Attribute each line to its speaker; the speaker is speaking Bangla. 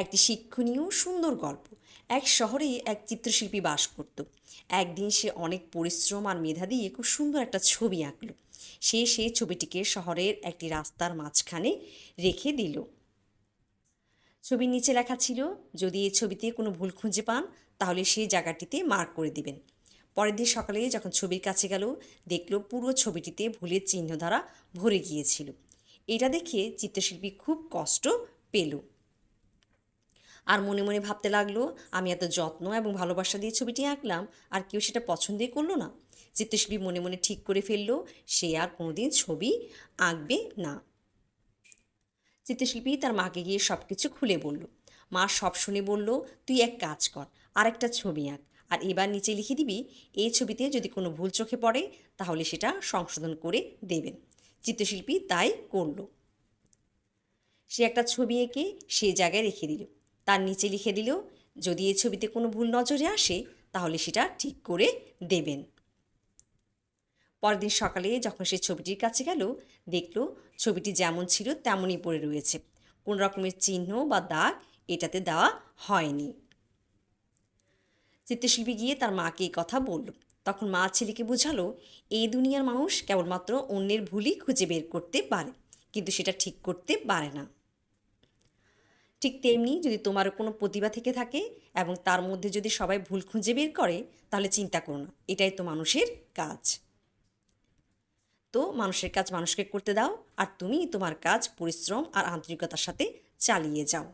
Speaker 1: একটি শিক্ষণীয় সুন্দর গল্প। এক শহরে এক চিত্রশিল্পী বাস করত। একদিন সে অনেক পরিশ্রম আর মেধা দিয়ে খুব সুন্দর একটা ছবি আঁকল। সে সেই ছবিটিকে শহরের একটি রাস্তার মাঝখানে রেখে দিল। ছবির নিচে লেখা ছিল, যদি এই ছবিতে কোনো ভুল খুঁজে পান তাহলে সেই জায়গাটিতে মার্ক করে দিবেন। পরের দিন সকালে যখন ছবির কাছে গেল, দেখল পুরো ছবিটিতে ভুলের চিহ্ন দ্বারা ভরে গিয়েছিল। এটা দেখে চিত্রশিল্পী খুব কষ্ট পেল আর মনে মনে ভাবতে লাগলো, আমি এত যত্ন এবং ভালোবাসা দিয়ে ছবিটি আঁকলাম আর কেউ সেটা পছন্দই করলো না। চিত্রশিল্পী মনে মনে ঠিক করে ফেললো সে আর কোনোদিন ছবি আঁকবে না। চিত্রশিল্পী তার মাকে গিয়ে সব কিছু খুলে বলল। মা সব শুনে বলল, তুই এক কাজ কর, আর একটা ছবি আঁক, আর এবার নিচে লিখে দিবি এই ছবিতে যদি কোনো ভুল চোখে পড়ে তাহলে সেটা সংশোধন করে দেবেন। চিত্রশিল্পী তাই করলো। সে একটা ছবি এঁকে সেই জায়গায় রেখে দিল। তার নিচে লিখে দিল, যদি এই ছবিতে কোনো ভুল নজরে আসে তাহলে সেটা ঠিক করে দেবেন। পরের দিন সকালে যখন সে ছবিটির কাছে গেল, দেখল ছবিটি যেমন ছিল তেমনই পড়ে রয়েছে, কোনো রকমের চিহ্ন বা দাগ এটাতে দেওয়া হয়নি। চিত্রশিল্পী গিয়ে তার মাকে এই কথা বলল। তখন মা ছেলেকে বোঝালো, এই দুনিয়ার মানুষ কেবলমাত্র অন্যের ভুলই খুঁজে বের করতে পারে, কিন্তু সেটা ঠিক করতে পারে না। ঠিক তেমনি যদি তোমারও কোনো প্রতিভা থেকে থাকে এবং তার মধ্যে যদি সবাই ভুল খুঁজে বের করে, তাহলে চিন্তা করো না, এটাই তো মানুষের কাজ। তো মানুষের কাজ মানুষকে করতে দাও, আর তুমি তোমার কাজ পরিশ্রম আর আন্তরিকতার সাথে চালিয়ে যাও।